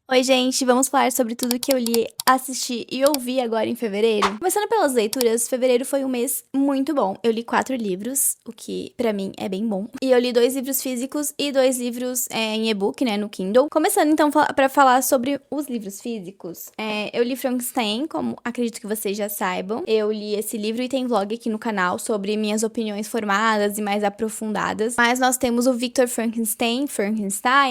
Oi, gente, vamos falar sobre tudo que eu li, assisti e ouvi agora em fevereiro. Começando pelas leituras, fevereiro foi um mês muito bom. Eu li 4 livros, o que pra mim é bem bom. E eu li 2 livros físicos e 2 livros em e-book, né, no Kindle. Começando então pra falar sobre os livros físicos, eu li Frankenstein, como acredito que vocês já saibam. Eu li esse livro e tem vlog aqui no canal sobre minhas opiniões formadas e mais aprofundadas. Mas nós temos o Victor Frankenstein,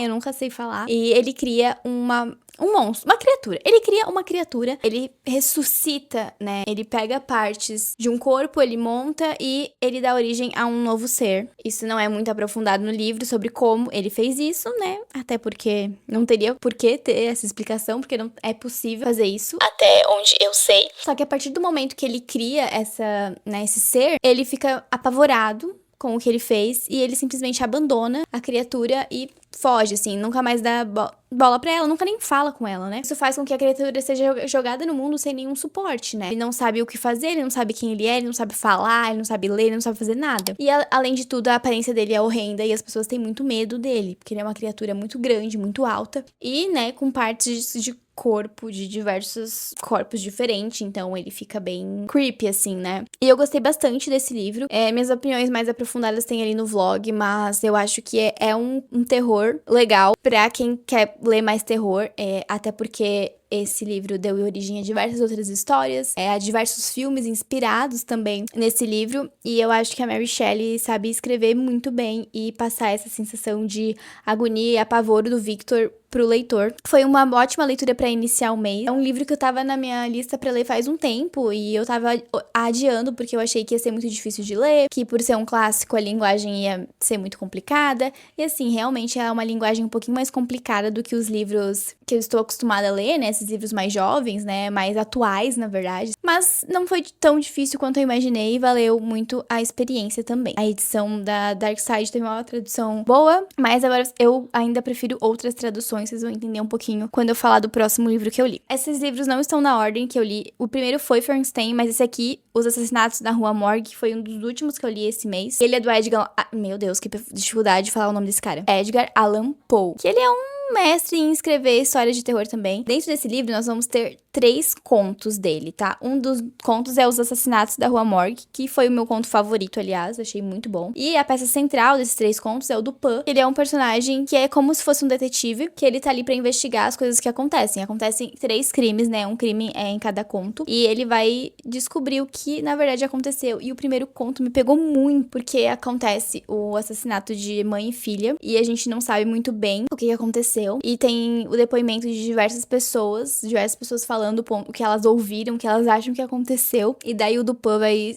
eu nunca sei falar. E ele cria um monstro, uma criatura. Ele cria uma criatura, ele ressuscita, né? Ele pega partes de um corpo, ele monta e ele dá origem a um novo ser. Isso não é muito aprofundado no livro sobre como ele fez isso, né? Até porque não teria por que ter essa explicação, porque não é possível fazer isso. Até onde eu sei. Só que a partir do momento que ele cria esse ser, ele fica apavorado com o que ele fez e ele simplesmente abandona a criatura e foge, assim, nunca mais dá bola pra ela, nunca nem fala com ela, né? Isso faz com que a criatura seja jogada no mundo sem nenhum suporte, né? Ele não sabe o que fazer, ele não sabe quem ele é, ele não sabe falar, ele não sabe ler, ele não sabe fazer nada. E além de tudo, a aparência dele é horrenda e as pessoas têm muito medo dele, porque ele é uma criatura muito grande, muito alta e, né, com partes de corpo de diversos corpos diferentes, então ele fica bem creepy, assim, né? E eu gostei bastante desse livro. Minhas opiniões mais aprofundadas tem ali no vlog, mas eu acho que é um terror legal pra quem quer ler mais terror, até porque esse livro deu origem a diversas outras histórias, a diversos filmes inspirados também nesse livro, e eu acho que a Mary Shelley sabe escrever muito bem e passar essa sensação de agonia e apavoro do Victor pro leitor. Foi uma ótima leitura pra iniciar o mês. É um livro que eu tava na minha lista pra ler faz um tempo e eu tava adiando porque eu achei que ia ser muito difícil de ler, que por ser um clássico a linguagem ia ser muito complicada, e assim, realmente é uma linguagem um pouquinho mais complicada do que os livros que eu estou acostumada a ler, né, esses livros mais jovens, né, mais atuais, na verdade. Mas não foi tão difícil quanto eu imaginei e valeu muito a experiência também. A edição da Dark Side teve uma tradução boa, mas agora eu ainda prefiro outras traduções, vocês vão entender um pouquinho quando eu falar do próximo livro que eu li. Esses livros não estão na ordem que eu li. O primeiro foi Frankenstein, mas esse aqui, Os Assassinatos na Rua Morgue, foi um dos últimos que eu li esse mês. Ele é do Edgar... meu Deus, que dificuldade de falar o nome desse cara. Edgar Allan Poe. Que ele é um mestre em escrever histórias de terror também. Dentro desse livro, nós vamos ter 3 contos dele, tá? Um dos contos é Os Assassinatos da Rua Morgue, que foi o meu conto favorito, aliás, achei muito bom. E a peça central desses 3 contos é o do Pan. Ele é um personagem que é como se fosse um detetive, que ele tá ali pra investigar as coisas que acontecem. Acontecem 3 crimes, né? Um crime em cada conto. E ele vai descobrir o que, na verdade, aconteceu. E o primeiro conto me pegou muito, porque acontece o assassinato de mãe e filha, e a gente não sabe muito bem o que aconteceu. E tem o depoimento de diversas pessoas falando o que elas ouviram, o que elas acham que aconteceu. E daí o Dupin vai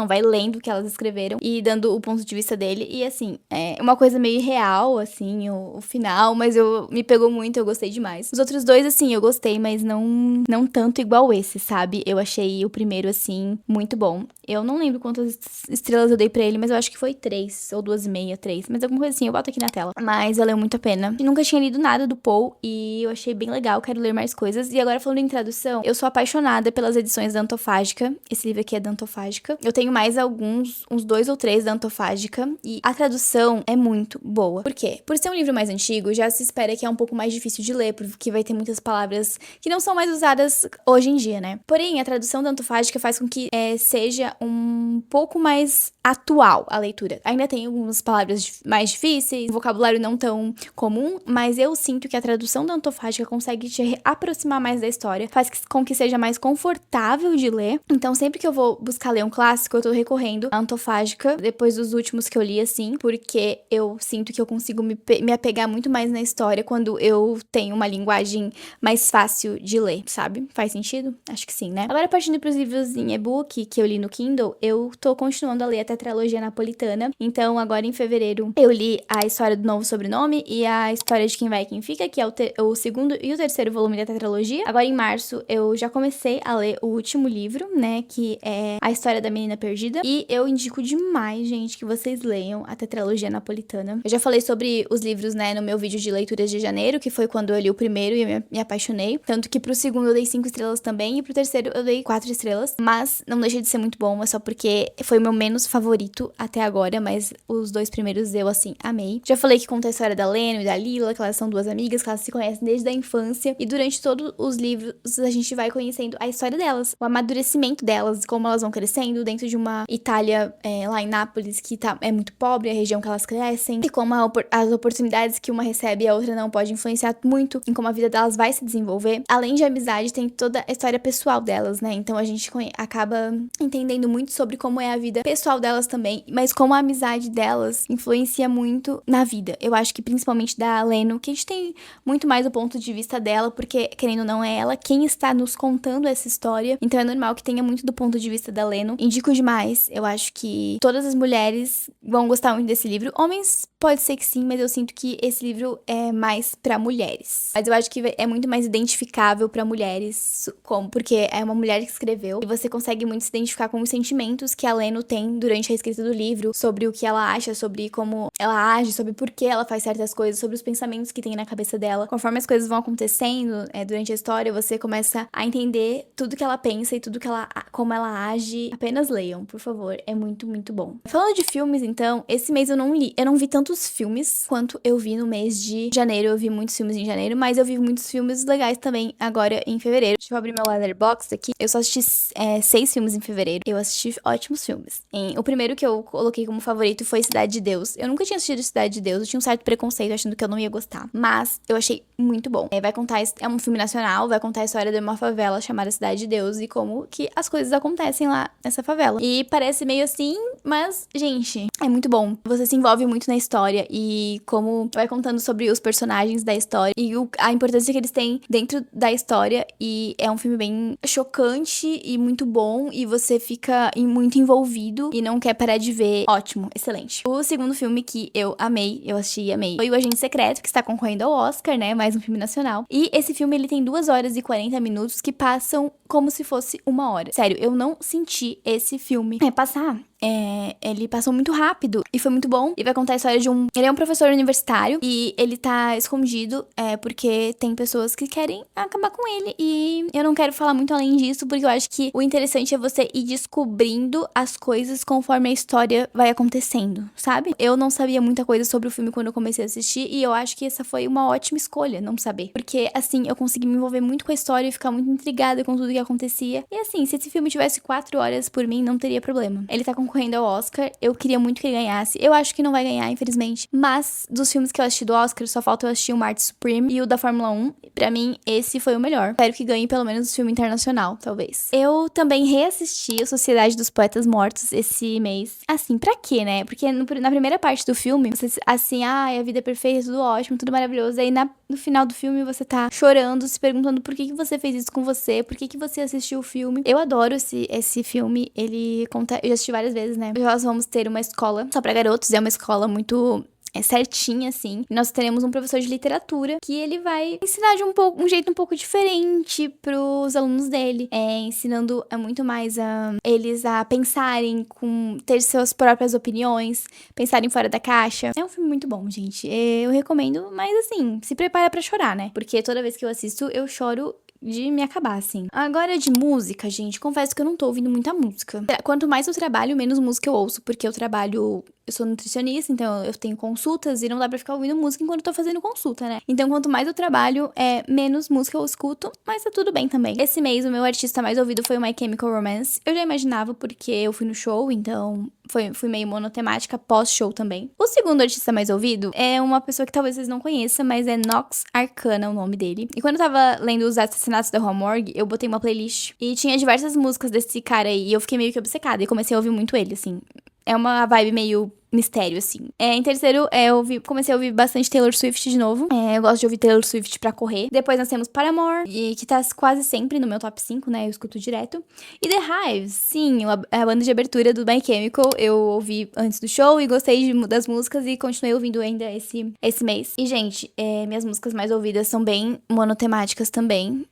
vai lendo o que elas escreveram e dando o ponto de vista dele. E assim, é uma coisa meio irreal, assim, o final, mas me pegou muito, eu gostei demais. Os outros 2, assim, eu gostei, mas não tanto igual esse, sabe? Eu achei o primeiro, assim, muito bom. Eu não lembro quantas estrelas eu dei pra ele, mas eu acho que foi 3, ou 2,5, 3. Mas alguma coisa assim, eu boto aqui na tela. Mas valeu muito a pena. E nunca tinha lido nada do Poe e eu achei bem legal, quero ler mais coisas. E agora falando em tradução, eu sou apaixonada pelas edições da Antofágica. Esse livro aqui é da Antofágica. Eu tenho mais uns 2 ou 3 da Antofágica e a tradução é muito boa. Por quê? Por ser um livro mais antigo, já se espera que é um pouco mais difícil de ler, porque vai ter muitas palavras que não são mais usadas hoje em dia, né? Porém, a tradução da Antofágica faz com que seja um pouco mais atual a leitura. Ainda tem algumas palavras mais difíceis, vocabulário não tão comum, mas eu sinto que a tradução da Antofágica consegue te aproximar mais da história, faz com que seja mais confortável de ler. Então, sempre que eu vou buscar ler um clássico, eu tô recorrendo à Antofágica, depois dos últimos que eu li, assim, porque eu sinto que eu consigo me apegar muito mais na história quando eu tenho uma linguagem mais fácil de ler, sabe? Faz sentido? Acho que sim, né? Agora, partindo pros livros em e-book que eu li no Kindle, eu tô continuando a ler a tetralogia napolitana. Então, agora em fevereiro, eu li a história do novo sobrenome e a história de Quem Vai e Quem Fica, que é o segundo e o terceiro volume da tetralogia. Agora, em março, eu já comecei a ler o último livro, né, que é A História da Menina Perdida. E eu indico demais, gente, que vocês leiam a tetralogia napolitana. Eu já falei sobre os livros, né, no meu vídeo de leituras de janeiro, que foi quando eu li o primeiro e eu me apaixonei. Tanto que pro segundo eu dei 5 estrelas também e pro terceiro eu dei 4 estrelas. Mas não deixa de ser muito bom, é só porque foi o meu menos favorito até agora, mas os 2 primeiros eu, assim, amei. Já falei que conta a história da Leno e da Lila, revela que elas são duas amigas, que elas se conhecem desde a infância. E durante todos os livros a gente vai conhecendo a história delas, o amadurecimento delas, como elas vão crescendo dentro de uma Itália, lá em Nápoles, que é muito pobre, a região que elas crescem. E como as oportunidades que uma recebe e a outra não pode influenciar muito em como a vida delas vai se desenvolver. Além de amizade, tem toda a história pessoal delas, né? Então a gente acaba entendendo muito sobre como é a vida pessoal delas também, mas como a amizade delas influencia muito na vida. Eu acho que principalmente da Leno, que a gente tem muito mais o ponto de vista dela, porque, querendo ou não, é ela quem está nos contando essa história. Então é normal que tenha muito do ponto de vista da Leno. Indico demais. Eu acho que todas as mulheres vão gostar muito desse livro. Homens, pode ser que sim, mas eu sinto que esse livro é mais pra mulheres. Mas eu acho que é muito mais identificável pra mulheres, porque é uma mulher que escreveu, e você consegue muito se identificar com os sentimentos que a Leno tem durante a escrita do livro, sobre o que ela acha, sobre como ela age, sobre por que ela faz certas coisas, sobre os pensamentos que tem na cabeça dela. Conforme as coisas vão acontecendo durante a história, você começa a entender tudo que ela pensa e como ela age. Apenas leiam, por favor. É muito, muito bom. Falando de filmes, então, esse mês eu não vi tantos filmes quanto eu vi no mês de janeiro. Eu vi muitos filmes em janeiro, mas eu vi muitos filmes legais também agora em fevereiro. Deixa eu abrir meu Letterboxd aqui. Eu só assisti 6 filmes em fevereiro. Eu assisti ótimos filmes. O primeiro que eu coloquei como favorito foi Cidade de Deus. Eu nunca tinha assistido Cidade de Deus. Eu tinha um certo preconceito achando que eu não ia gostar. Mas eu achei muito bom. É um filme nacional, vai contar a história de uma favela chamada Cidade de Deus e como que as coisas acontecem lá nessa favela. E parece meio assim, mas, gente, é muito bom. Você se envolve muito na história e como vai contando sobre os personagens da história e a importância que eles têm dentro da história. E é um filme bem chocante e muito bom, e você fica muito envolvido e não quer parar de ver. Ótimo, excelente. O segundo filme que eu amei, eu assisti e amei, foi O Agente Secreto, que está concorrendo ao Oscar, né? Mais um filme nacional. E esse filme, ele tem 2 horas e 40 minutos que passam como se fosse 1 hora. Sério, eu não senti esse filme passar. Ele passou muito rápido e foi muito bom. E vai contar a história de ele é um professor universitário e ele tá escondido porque tem pessoas que querem acabar com ele. E eu não quero falar muito além disso, porque eu acho que o interessante é você ir descobrindo as coisas conforme a história vai acontecendo, sabe? Eu não sabia muita coisa sobre o filme quando eu comecei a assistir, e eu acho que essa foi uma ótima escolha, não saber. Porque, assim, eu consegui me envolver muito com a história e ficar muito intrigada com tudo que acontecia. E assim, se esse filme tivesse 4 horas, por mim, não teria problema. Ele tá concorrendo ao Oscar, eu queria muito que ele ganhasse. Eu acho que não vai ganhar, infelizmente. Mas, dos filmes que eu assisti do Oscar, só falta eu assistir o Marte Supreme e o da Fórmula 1. Pra mim, esse foi o melhor. Espero que ganhe pelo menos o filme internacional, talvez. Eu também reassisti a Sociedade dos Poetas Mortos esse mês. Assim, pra quê, né? Porque na primeira parte do filme, você, assim, a vida é perfeita, tudo ótimo, tudo maravilhoso. Aí no final do filme você tá chorando, se perguntando por que você fez isso com você, por que você assistiu o filme. Eu adoro esse filme, ele conta, eu já assisti várias vezes, né? Nós vamos ter uma escola só pra garotos, é uma escola muito certinha, assim. E nós teremos um professor de literatura que ele vai ensinar de um jeito um pouco diferente pros alunos dele. Ensinando muito mais eles a pensarem, ter suas próprias opiniões, pensarem fora da caixa. É um filme muito bom, gente. Eu recomendo, mas assim, se prepara pra chorar, né? Porque toda vez que eu assisto, eu choro de me acabar, assim. Agora, de música, gente, confesso que eu não tô ouvindo muita música. Quanto mais eu trabalho, menos música eu ouço, porque eu sou nutricionista, então eu tenho consultas e não dá pra ficar ouvindo música enquanto eu tô fazendo consulta, né? Então, quanto mais eu trabalho, menos música eu escuto, mas tá tudo bem também. Esse mês, o meu artista mais ouvido foi o My Chemical Romance. Eu já imaginava porque eu fui no show, então fui meio monotemática, pós-show também. O segundo artista mais ouvido é uma pessoa que talvez vocês não conheçam, mas é Nox Arcana o nome dele. E quando eu tava lendo os assassinatos da Rua Morgue, eu botei uma playlist e tinha diversas músicas desse cara aí, e eu fiquei meio que obcecada e comecei a ouvir muito ele, assim. É uma vibe meio mistério, assim. Em terceiro, comecei a ouvir bastante Taylor Swift de novo. Eu gosto de ouvir Taylor Swift pra correr. Depois nós temos Paramore, que tá quase sempre no meu top 5, né? Eu escuto direto. E The Hives, sim, a banda de abertura do My Chemical. Eu ouvi antes do show e gostei das músicas e continuei ouvindo ainda esse mês. E, gente, minhas músicas mais ouvidas são bem monotemáticas também.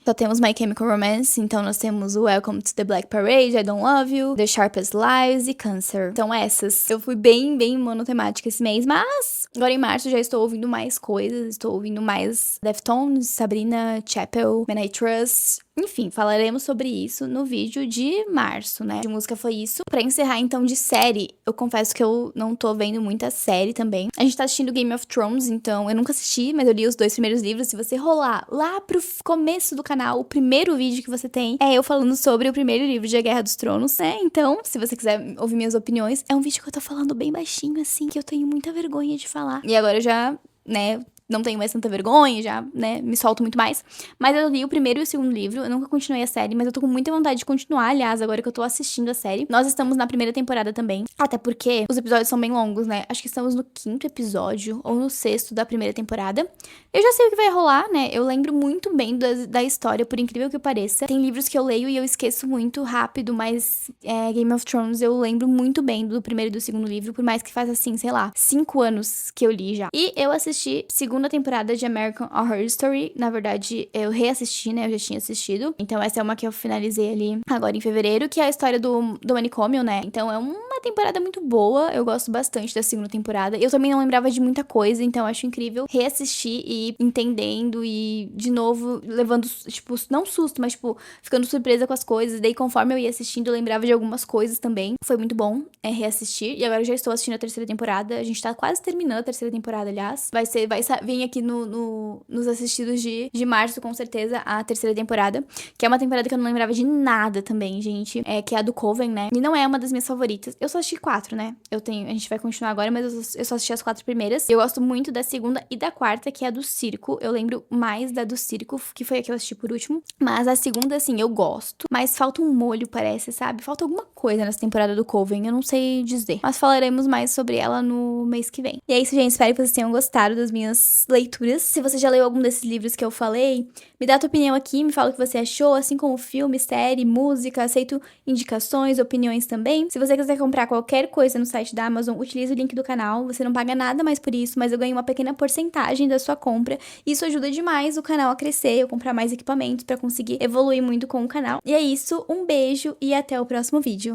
Só temos My Chemical Romance, então nós temos o Welcome to the Black Parade, I Don't Love You, The Sharpest Lies e Cancer. Então essas. Eu fui bem, bem monotemática esse mês, mas agora em março já estou ouvindo mais coisas. Estou ouvindo mais Deftones, Sabrina, Chapel, Man I Trust. Enfim, falaremos sobre isso no vídeo de março, né? De música foi isso. Pra encerrar, então, de série, eu confesso que eu não tô vendo muita série também. A gente tá assistindo Game of Thrones, então eu nunca assisti, mas eu li os 2 primeiros livros. Se você rolar lá pro começo do canal, o primeiro vídeo que você tem é eu falando sobre o primeiro livro de A Guerra dos Tronos, né? Então, se você quiser ouvir minhas opiniões, é um vídeo que eu tô falando bem baixinho, assim, que eu tenho muita vergonha de falar. E agora eu já, né, não tenho mais tanta vergonha, já, né, me solto muito mais. Mas eu li o primeiro e o segundo livro, eu nunca continuei a série, mas eu tô com muita vontade de continuar, aliás, agora que eu tô assistindo a série. Nós estamos na primeira temporada também, até porque os episódios são bem longos, né? Acho que estamos no 5º episódio, ou no 6º da primeira temporada. Eu já sei o que vai rolar, né? Eu lembro muito bem da história, por incrível que pareça. Tem livros que eu leio e eu esqueço muito rápido, mas Game of Thrones eu lembro muito bem do primeiro e do segundo livro, por mais que faz assim, sei lá, 5 anos que eu li já. E eu assisti segunda temporada de American Horror Story. Na verdade, eu reassisti, né? Eu já tinha assistido. Então, essa é uma que eu finalizei ali agora em fevereiro, que é a história do manicômio, né? Então, é uma temporada muito boa. Eu gosto bastante da segunda temporada. Eu também não lembrava de muita coisa, então eu acho incrível reassistir e entendendo e, de novo, levando, tipo, não susto, mas, tipo, ficando surpresa com as coisas. Daí, conforme eu ia assistindo, eu lembrava de algumas coisas também. Foi muito bom reassistir. E agora eu já estou assistindo a terceira temporada. A gente tá quase terminando a terceira temporada, aliás. Vai vir aqui nos assistidos de março, com certeza, a terceira temporada. Que é uma temporada que eu não lembrava de nada também, gente. Que é a do Coven, né? E não é uma das minhas favoritas. Eu só assisti 4, né? A gente vai continuar agora, mas eu só assisti as 4 primeiras. Eu gosto muito da segunda e da quarta, que é a do circo. Eu lembro mais da do circo, que foi a que eu assisti por último. Mas a segunda, assim, eu gosto. Mas falta um molho, parece, sabe? Falta alguma coisa nessa temporada do Coven. Eu não sei dizer. Mas falaremos mais sobre ela no mês que vem. E é isso, gente. Espero que vocês tenham gostado das minhas leituras. Se você já leu algum desses livros que eu falei, me dá a tua opinião aqui, me fala o que você achou, assim como filme, série, música, aceito indicações, opiniões também. Se você quiser comprar qualquer coisa no site da Amazon, utilize o link do canal, você não paga nada mais por isso, mas eu ganho uma pequena porcentagem da sua compra. Isso ajuda demais o canal a crescer, eu comprar mais equipamentos pra conseguir evoluir muito com o canal. E é isso, um beijo e até o próximo vídeo.